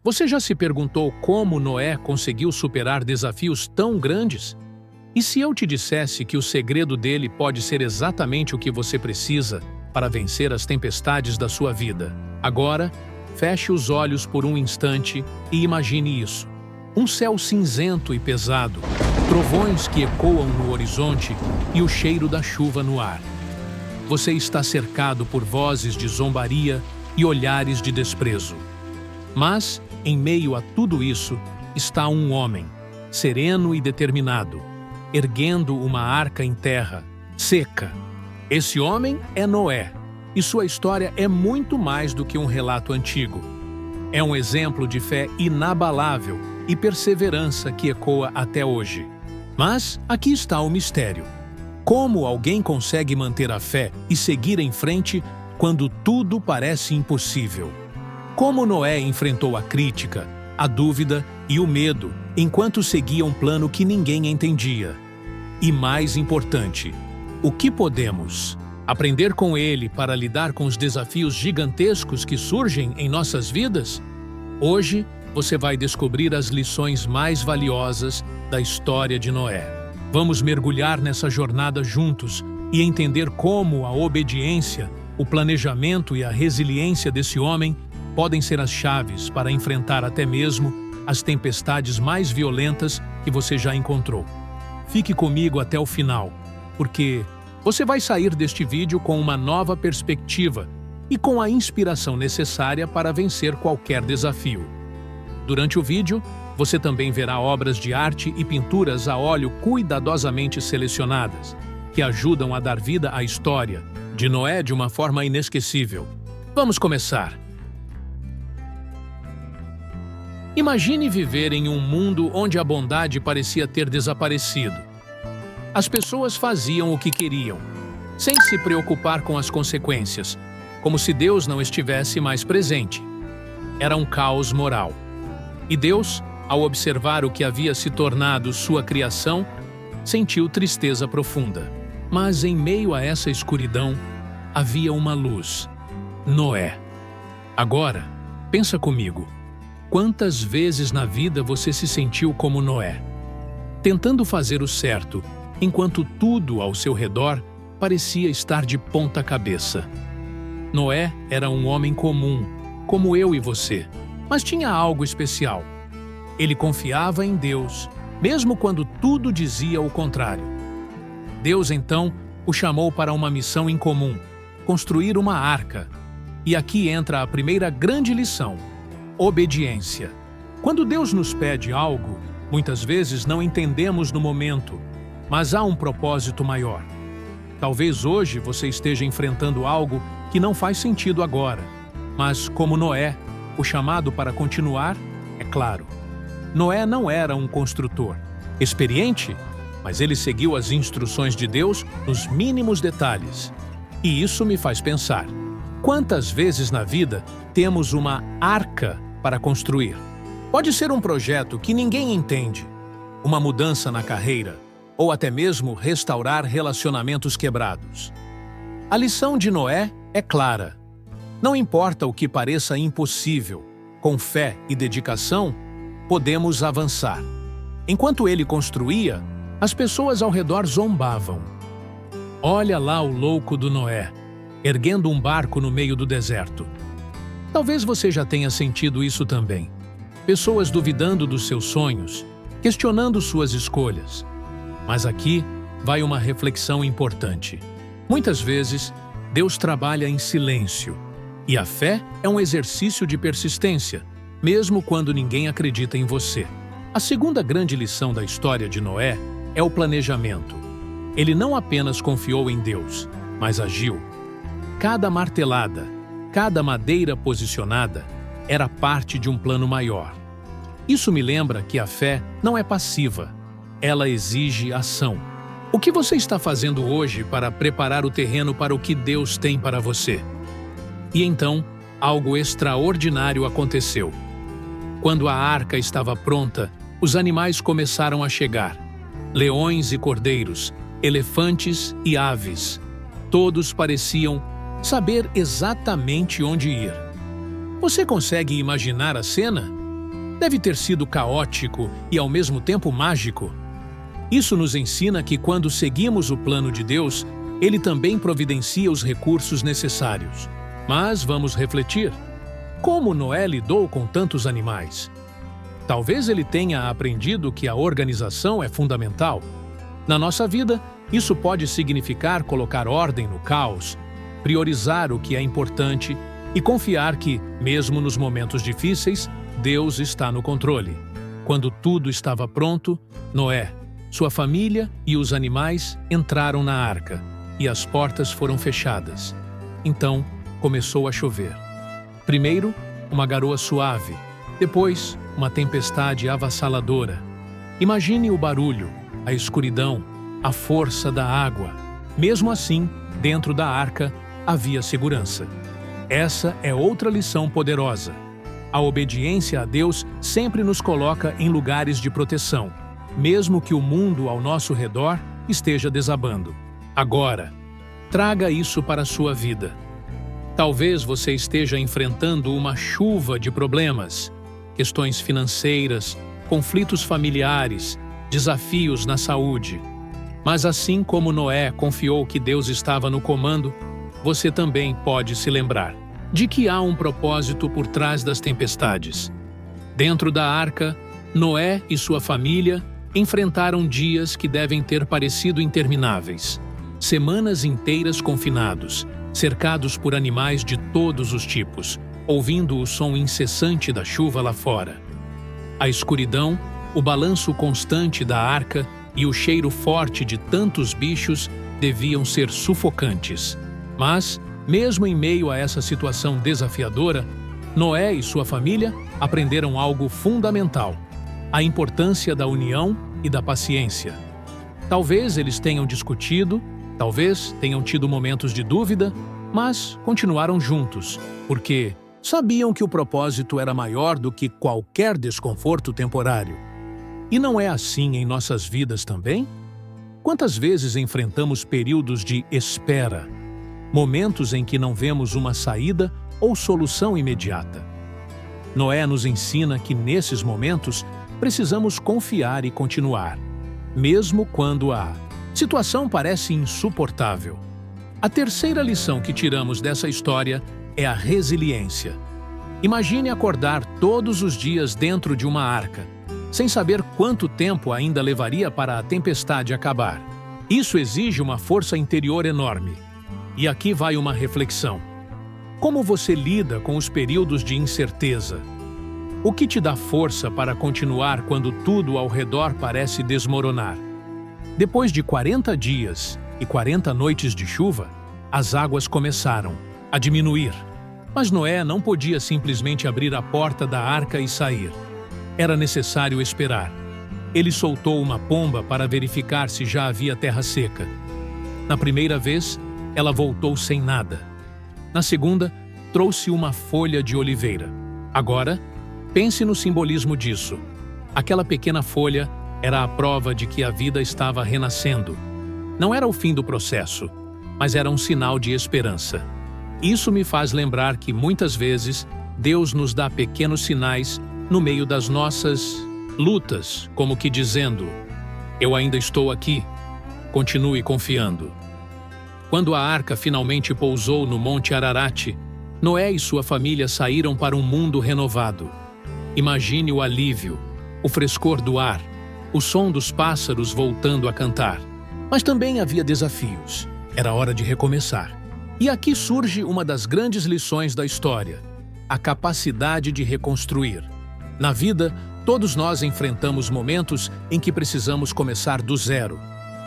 Você já se perguntou como Noé conseguiu superar desafios tão grandes? E se eu te dissesse que o segredo dele pode ser exatamente o que você precisa para vencer as tempestades da sua vida? Agora, feche os olhos por um instante e imagine isso. Um céu cinzento e pesado, trovões que ecoam no horizonte e o cheiro da chuva no ar. Você está cercado por vozes de zombaria e olhares de desprezo. Mas, em meio a tudo isso, está um homem, sereno e determinado, erguendo uma arca em terra, seca. Esse homem é Noé, e sua história é muito mais do que um relato antigo. É um exemplo de fé inabalável e perseverança que ecoa até hoje. Mas aqui está o mistério. Como alguém consegue manter a fé e seguir em frente quando tudo parece impossível? Como Noé enfrentou a crítica, a dúvida e o medo enquanto seguia um plano que ninguém entendia? E mais importante, o que podemos aprender com ele para lidar com os desafios gigantescos que surgem em nossas vidas? Hoje, você vai descobrir as lições mais valiosas da história de Noé. Vamos mergulhar nessa jornada juntos e entender como a obediência, o planejamento e a resiliência desse homem podem ser as chaves para enfrentar até mesmo as tempestades mais violentas que você já encontrou. Fique comigo até o final, porque você vai sair deste vídeo com uma nova perspectiva e com a inspiração necessária para vencer qualquer desafio. Durante o vídeo, você também verá obras de arte e pinturas a óleo cuidadosamente selecionadas, que ajudam a dar vida à história de Noé de uma forma inesquecível. Vamos começar! Imagine viver em um mundo onde a bondade parecia ter desaparecido. As pessoas faziam o que queriam, sem se preocupar com as consequências, como se Deus não estivesse mais presente. Era um caos moral. E Deus, ao observar o que havia se tornado sua criação, sentiu tristeza profunda. Mas em meio a essa escuridão, havia uma luz: Noé. Agora, pensa comigo. Quantas vezes na vida você se sentiu como Noé, tentando fazer o certo, enquanto tudo ao seu redor parecia estar de ponta cabeça? Noé era um homem comum, como eu e você, mas tinha algo especial. Ele confiava em Deus, mesmo quando tudo dizia o contrário. Deus, então, o chamou para uma missão incomum: construir uma arca. E aqui entra a primeira grande lição: obediência. Quando Deus nos pede algo, muitas vezes não entendemos no momento, mas há um propósito maior. Talvez hoje você esteja enfrentando algo que não faz sentido agora, mas como Noé, o chamado para continuar é claro. Noé não era um construtor experiente, mas ele seguiu as instruções de Deus nos mínimos detalhes. E isso me faz pensar: quantas vezes na vida temos uma arca para construir? Pode ser um projeto que ninguém entende, uma mudança na carreira, ou até mesmo restaurar relacionamentos quebrados. A lição de Noé é clara. Não importa o que pareça impossível, com fé e dedicação, podemos avançar. Enquanto ele construía, as pessoas ao redor zombavam. Olha lá o louco do Noé, erguendo um barco no meio do deserto. Talvez você já tenha sentido isso também. Pessoas duvidando dos seus sonhos, questionando suas escolhas. Mas aqui vai uma reflexão importante. Muitas vezes, Deus trabalha em silêncio, e a fé é um exercício de persistência, mesmo quando ninguém acredita em você. A segunda grande lição da história de Noé é o planejamento. Ele não apenas confiou em Deus, mas agiu. Cada martelada, cada madeira posicionada, era parte de um plano maior. Isso me lembra que a fé não é passiva, ela exige ação. O que você está fazendo hoje para preparar o terreno para o que Deus tem para você? E então, algo extraordinário aconteceu. Quando a arca estava pronta, os animais começaram a chegar. Leões e cordeiros, elefantes e aves. Todos pareciam saber exatamente onde ir. Você consegue imaginar a cena? Deve ter sido caótico e ao mesmo tempo mágico. Isso nos ensina que quando seguimos o plano de Deus, Ele também providencia os recursos necessários. Mas vamos refletir. Como Noé lidou com tantos animais? Talvez ele tenha aprendido que a organização é fundamental. Na nossa vida, isso pode significar colocar ordem no caos, priorizar o que é importante e confiar que, mesmo nos momentos difíceis, Deus está no controle. Quando tudo estava pronto, Noé, sua família e os animais entraram na arca e as portas foram fechadas. Então, começou a chover. Primeiro, uma garoa suave, depois, uma tempestade avassaladora. Imagine o barulho, a escuridão, a força da água. Mesmo assim, dentro da arca, havia segurança. Essa é outra lição poderosa. A obediência a Deus sempre nos coloca em lugares de proteção, mesmo que o mundo ao nosso redor esteja desabando. Agora, traga isso para a sua vida. Talvez você esteja enfrentando uma chuva de problemas, questões financeiras, conflitos familiares, desafios na saúde. Mas assim como Noé confiou que Deus estava no comando, você também pode se lembrar de que há um propósito por trás das tempestades. Dentro da arca, Noé e sua família enfrentaram dias que devem ter parecido intermináveis. Semanas inteiras confinados, cercados por animais de todos os tipos, ouvindo o som incessante da chuva lá fora. A escuridão, o balanço constante da arca e o cheiro forte de tantos bichos deviam ser sufocantes. Mas, mesmo em meio a essa situação desafiadora, Noé e sua família aprenderam algo fundamental: a importância da união e da paciência. Talvez eles tenham discutido, talvez tenham tido momentos de dúvida, mas continuaram juntos, porque sabiam que o propósito era maior do que qualquer desconforto temporário. E não é assim em nossas vidas também? Quantas vezes enfrentamos períodos de espera, momentos em que não vemos uma saída ou solução imediata? Noé nos ensina que nesses momentos precisamos confiar e continuar, mesmo quando a situação parece insuportável. A terceira lição que tiramos dessa história é a resiliência. Imagine acordar todos os dias dentro de uma arca, sem saber quanto tempo ainda levaria para a tempestade acabar. Isso exige uma força interior enorme. E aqui vai uma reflexão. Como você lida com os períodos de incerteza? O que te dá força para continuar quando tudo ao redor parece desmoronar? Depois de 40 dias e 40 noites de chuva, as águas começaram a diminuir. Mas Noé não podia simplesmente abrir a porta da arca e sair. Era necessário esperar. Ele soltou uma pomba para verificar se já havia terra seca. Na primeira vez, ela voltou sem nada. Na segunda, trouxe uma folha de oliveira. Agora, pense no simbolismo disso. Aquela pequena folha era a prova de que a vida estava renascendo. Não era o fim do processo, mas era um sinal de esperança. Isso me faz lembrar que muitas vezes Deus nos dá pequenos sinais no meio das nossas lutas, como que dizendo: eu ainda estou aqui, continue confiando. Quando a arca finalmente pousou no Monte Ararat, Noé e sua família saíram para um mundo renovado. Imagine o alívio, o frescor do ar, o som dos pássaros voltando a cantar. Mas também havia desafios. Era hora de recomeçar. E aqui surge uma das grandes lições da história: a capacidade de reconstruir. Na vida, todos nós enfrentamos momentos em que precisamos começar do zero.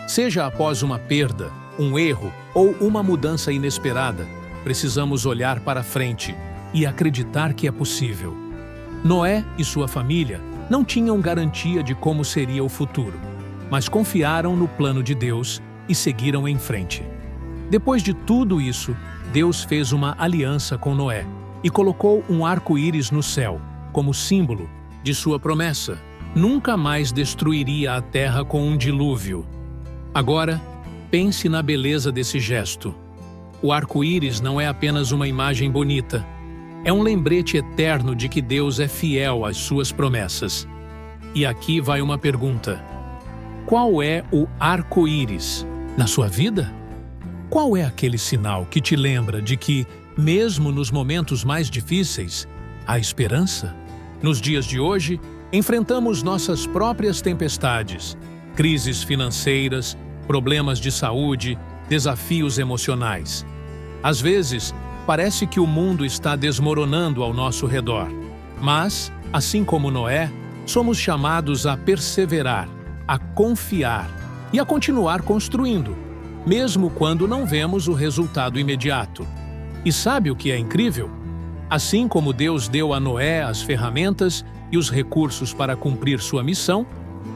Seja após uma perda, um erro ou uma mudança inesperada, precisamos olhar para frente e acreditar que é possível. Noé e sua família não tinham garantia de como seria o futuro, mas confiaram no plano de Deus e seguiram em frente. Depois de tudo isso, Deus fez uma aliança com Noé e colocou um arco-íris no céu, como símbolo de sua promessa. Nunca mais destruiria a terra com um dilúvio. Agora, pense na beleza desse gesto. O arco-íris não é apenas uma imagem bonita. É um lembrete eterno de que Deus é fiel às suas promessas. E aqui vai uma pergunta: qual é o arco-íris na sua vida? Qual é aquele sinal que te lembra de que, mesmo nos momentos mais difíceis, há esperança? Nos dias de hoje, enfrentamos nossas próprias tempestades, crises financeiras, problemas de saúde, desafios emocionais. Às vezes, parece que o mundo está desmoronando ao nosso redor. Mas, assim como Noé, somos chamados a perseverar, a confiar e a continuar construindo, mesmo quando não vemos o resultado imediato. E sabe o que é incrível? Assim como Deus deu a Noé as ferramentas e os recursos para cumprir sua missão,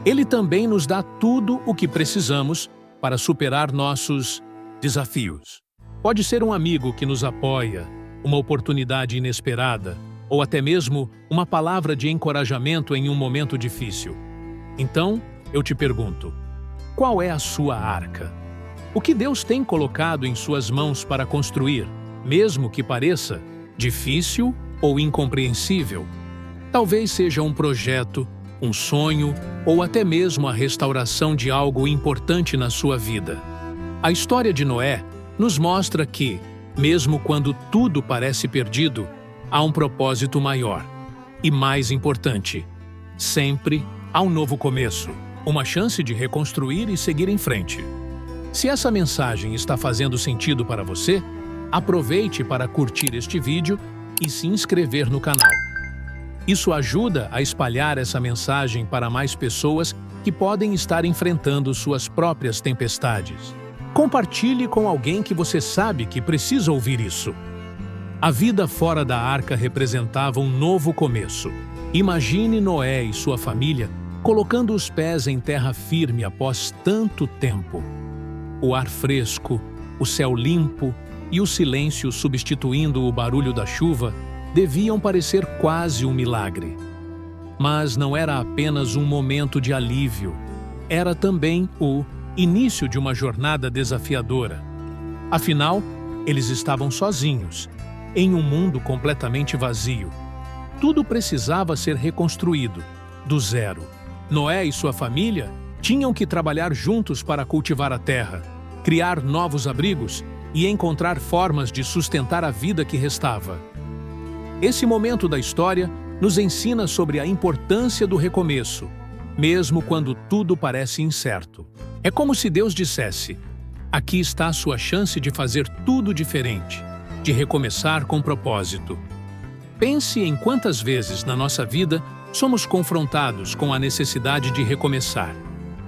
Ele também nos dá tudo o que precisamos para superar nossos desafios. Pode ser um amigo que nos apoia, uma oportunidade inesperada, ou até mesmo uma palavra de encorajamento em um momento difícil. Então, eu te pergunto, qual é a sua arca? O que Deus tem colocado em suas mãos para construir, mesmo que pareça difícil ou incompreensível? Talvez seja um projeto, um sonho ou até mesmo a restauração de algo importante na sua vida. A história de Noé nos mostra que, mesmo quando tudo parece perdido, há um propósito maior e mais importante. Sempre há um novo começo, uma chance de reconstruir e seguir em frente. Se essa mensagem está fazendo sentido para você, aproveite para curtir este vídeo e se inscrever no canal. Isso ajuda a espalhar essa mensagem para mais pessoas que podem estar enfrentando suas próprias tempestades. Compartilhe com alguém que você sabe que precisa ouvir isso. A vida fora da arca representava um novo começo. Imagine Noé e sua família colocando os pés em terra firme após tanto tempo. O ar fresco, o céu limpo e o silêncio substituindo o barulho da chuva deviam parecer quase um milagre. Mas não era apenas um momento de alívio, era também o início de uma jornada desafiadora. Afinal, eles estavam sozinhos, em um mundo completamente vazio. Tudo precisava ser reconstruído, do zero. Noé e sua família tinham que trabalhar juntos para cultivar a terra, criar novos abrigos e encontrar formas de sustentar a vida que restava. Esse momento da história nos ensina sobre a importância do recomeço, mesmo quando tudo parece incerto. É como se Deus dissesse: aqui está a sua chance de fazer tudo diferente, de recomeçar com propósito. Pense em quantas vezes na nossa vida somos confrontados com a necessidade de recomeçar,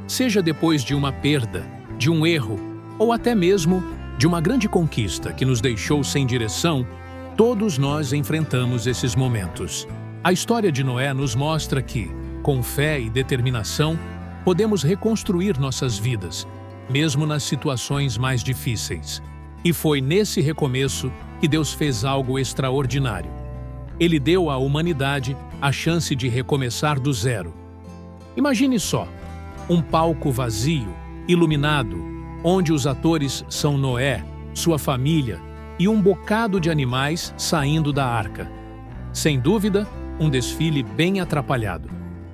seja depois de uma perda, de um erro, ou até mesmo de uma grande conquista que nos deixou sem direção. Todos nós enfrentamos esses momentos. A história de Noé nos mostra que, com fé e determinação, podemos reconstruir nossas vidas, mesmo nas situações mais difíceis. E foi nesse recomeço que Deus fez algo extraordinário. Ele deu à humanidade a chance de recomeçar do zero. Imagine só, um palco vazio, iluminado, onde os atores são Noé, sua família e um bocado de animais saindo da arca. Sem dúvida, um desfile bem atrapalhado.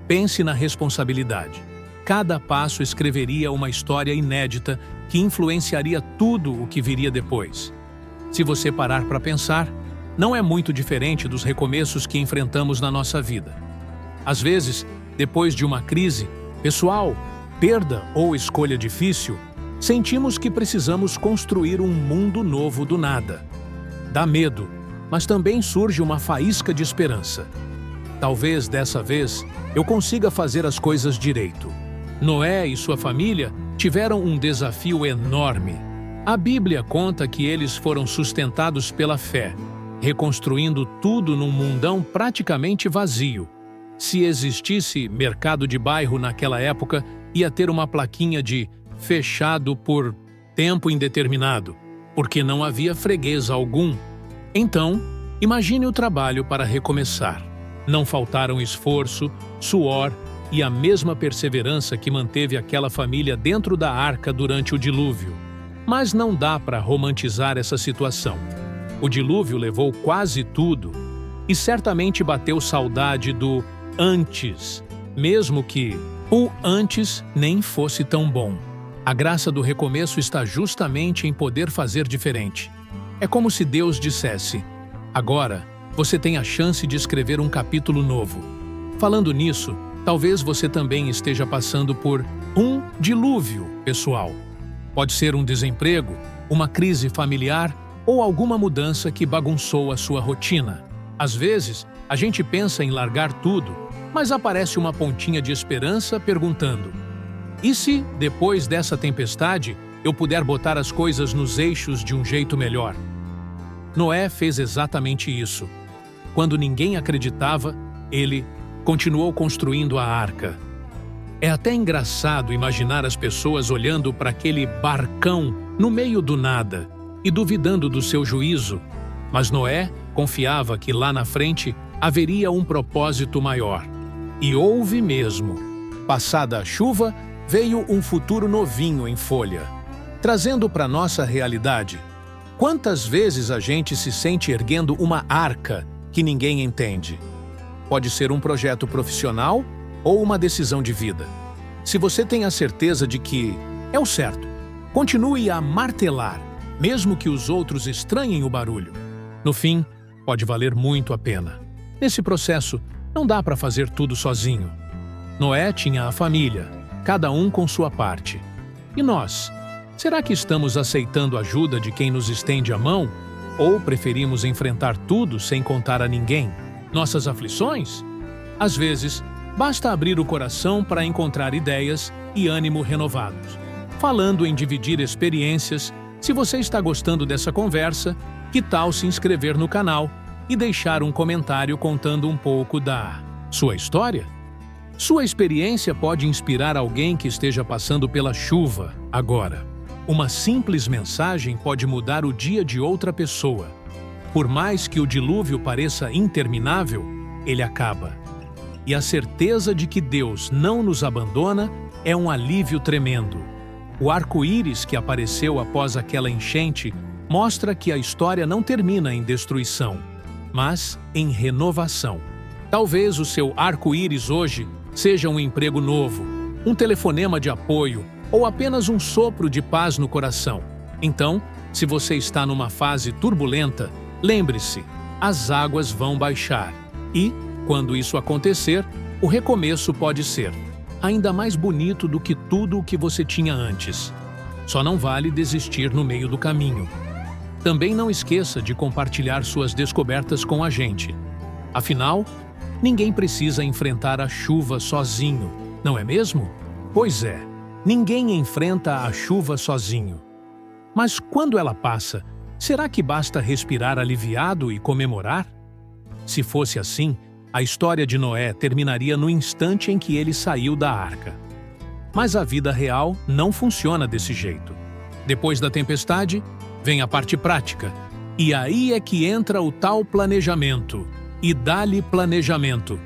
Pense na responsabilidade. Cada passo escreveria uma história inédita que influenciaria tudo o que viria depois. Se você parar para pensar, não é muito diferente dos recomeços que enfrentamos na nossa vida. Às vezes, depois de uma crise pessoal, perda ou escolha difícil, sentimos que precisamos construir um mundo novo do nada. Dá medo, mas também surge uma faísca de esperança. Talvez dessa vez eu consiga fazer as coisas direito. Noé e sua família tiveram um desafio enorme. A Bíblia conta que eles foram sustentados pela fé, reconstruindo tudo num mundão praticamente vazio. Se existisse mercado de bairro naquela época, ia ter uma plaquinha de fechado por tempo indeterminado, porque não havia freguês algum. Então, imagine o trabalho para recomeçar. Não faltaram esforço, suor e a mesma perseverança que manteve aquela família dentro da arca durante o dilúvio. Mas não dá para romantizar essa situação. O dilúvio levou quase tudo, e certamente bateu saudade do antes, mesmo que o antes nem fosse tão bom. A graça do recomeço está justamente em poder fazer diferente. É como se Deus dissesse: agora você tem a chance de escrever um capítulo novo. Falando nisso, talvez você também esteja passando por um dilúvio pessoal. Pode ser um desemprego, uma crise familiar ou alguma mudança que bagunçou a sua rotina. Às vezes, a gente pensa em largar tudo, mas aparece uma pontinha de esperança perguntando: e se, depois dessa tempestade, eu puder botar as coisas nos eixos de um jeito melhor? Noé fez exatamente isso. Quando ninguém acreditava, ele continuou construindo a arca. É até engraçado imaginar as pessoas olhando para aquele barcão no meio do nada e duvidando do seu juízo, mas Noé confiava que lá na frente haveria um propósito maior. E houve mesmo. Passada a chuva, veio um futuro novinho em folha. Trazendo para nossa realidade, quantas vezes a gente se sente erguendo uma arca que ninguém entende? Pode ser um projeto profissional ou uma decisão de vida. Se você tem a certeza de que é o certo, continue a martelar, mesmo que os outros estranhem o barulho. No fim, pode valer muito a pena. Nesse processo, não dá para fazer tudo sozinho. Noé tinha a família, cada um com sua parte. E nós? Será que estamos aceitando a ajuda de quem nos estende a mão? Ou preferimos enfrentar tudo sem contar a ninguém? Nossas aflições? Às vezes, basta abrir o coração para encontrar ideias e ânimo renovados. Falando em dividir experiências, se você está gostando dessa conversa, que tal se inscrever no canal e deixar um comentário contando um pouco da sua história? Sua experiência pode inspirar alguém que esteja passando pela chuva agora. Uma simples mensagem pode mudar o dia de outra pessoa. Por mais que o dilúvio pareça interminável, ele acaba. E a certeza de que Deus não nos abandona é um alívio tremendo. O arco-íris que apareceu após aquela enchente mostra que a história não termina em destruição, mas em renovação. Talvez o seu arco-íris hoje seja um emprego novo, um telefonema de apoio ou apenas um sopro de paz no coração. Então, se você está numa fase turbulenta, lembre-se, as águas vão baixar. E, quando isso acontecer, o recomeço pode ser ainda mais bonito do que tudo o que você tinha antes. Só não vale desistir no meio do caminho. Também não esqueça de compartilhar suas descobertas com a gente. Afinal, ninguém precisa enfrentar a chuva sozinho, não é mesmo? Pois é, ninguém enfrenta a chuva sozinho. Mas quando ela passa, será que basta respirar aliviado e comemorar? Se fosse assim, a história de Noé terminaria no instante em que ele saiu da arca. Mas a vida real não funciona desse jeito. Depois da tempestade, vem a parte prática. E aí é que entra o tal planejamento. E dá-lhe planejamento.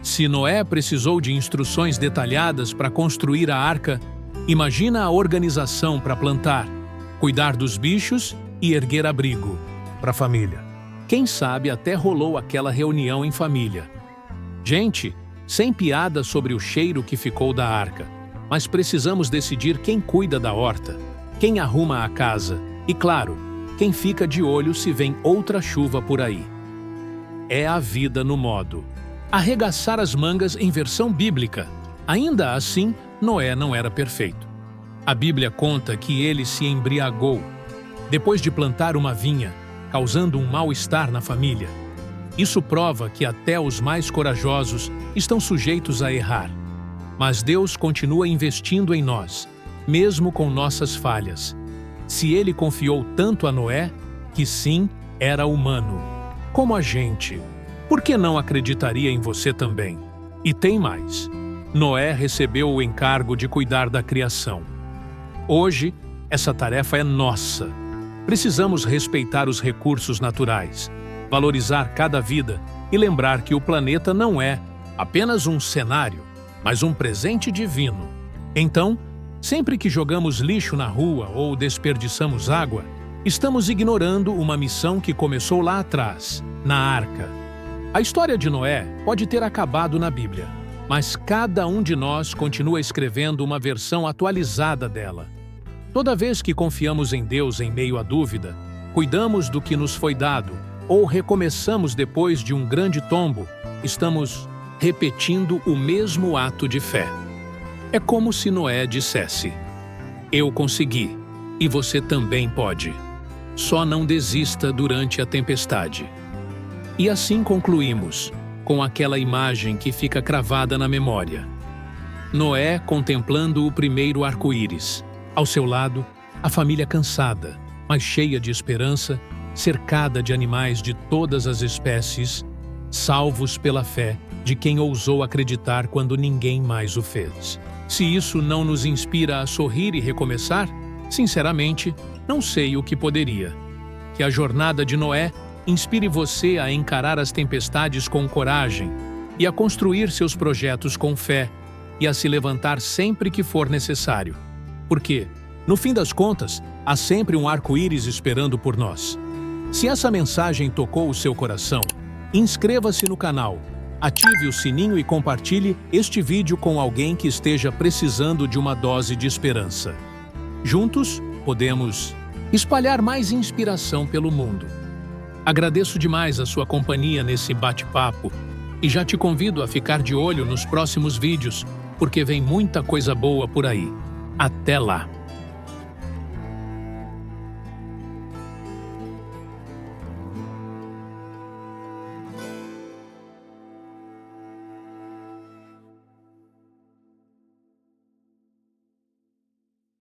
Se Noé precisou de instruções detalhadas para construir a arca, imagina a organização para plantar, cuidar dos bichos e erguer abrigo para a família. Quem sabe até rolou aquela reunião em família. Gente, sem piada sobre o cheiro que ficou da arca, mas precisamos decidir quem cuida da horta, quem arruma a casa e, claro, quem fica de olho se vem outra chuva por aí. É a vida no modo arregaçar as mangas em versão bíblica. Ainda assim, Noé não era perfeito. A Bíblia conta que ele se embriagou depois de plantar uma vinha, causando um mal-estar na família. Isso prova que até os mais corajosos estão sujeitos a errar. Mas Deus continua investindo em nós, mesmo com nossas falhas. Se Ele confiou tanto a Noé, que sim, era humano, como a gente, por que não acreditaria em você também? E tem mais. Noé recebeu o encargo de cuidar da criação. Hoje, essa tarefa é nossa. Precisamos respeitar os recursos naturais, valorizar cada vida e lembrar que o planeta não é apenas um cenário, mas um presente divino. Então, sempre que jogamos lixo na rua ou desperdiçamos água, estamos ignorando uma missão que começou lá atrás, na arca. A história de Noé pode ter acabado na Bíblia, mas cada um de nós continua escrevendo uma versão atualizada dela. Toda vez que confiamos em Deus em meio à dúvida, cuidamos do que nos foi dado ou recomeçamos depois de um grande tombo, estamos repetindo o mesmo ato de fé. É como se Noé dissesse: "Eu consegui, e você também pode. Só não desista durante a tempestade." E assim concluímos, com aquela imagem que fica cravada na memória. Noé contemplando o primeiro arco-íris. Ao seu lado, a família cansada, mas cheia de esperança, cercada de animais de todas as espécies, salvos pela fé de quem ousou acreditar quando ninguém mais o fez. Se isso não nos inspira a sorrir e recomeçar, sinceramente, não sei o que poderia. Que a jornada de Noé inspire você a encarar as tempestades com coragem e a construir seus projetos com fé e a se levantar sempre que for necessário. Porque, no fim das contas, há sempre um arco-íris esperando por nós. Se essa mensagem tocou o seu coração, inscreva-se no canal, ative o sininho e compartilhe este vídeo com alguém que esteja precisando de uma dose de esperança. Juntos, podemos espalhar mais inspiração pelo mundo. Agradeço demais a sua companhia nesse bate-papo e já te convido a ficar de olho nos próximos vídeos, porque vem muita coisa boa por aí. Até lá!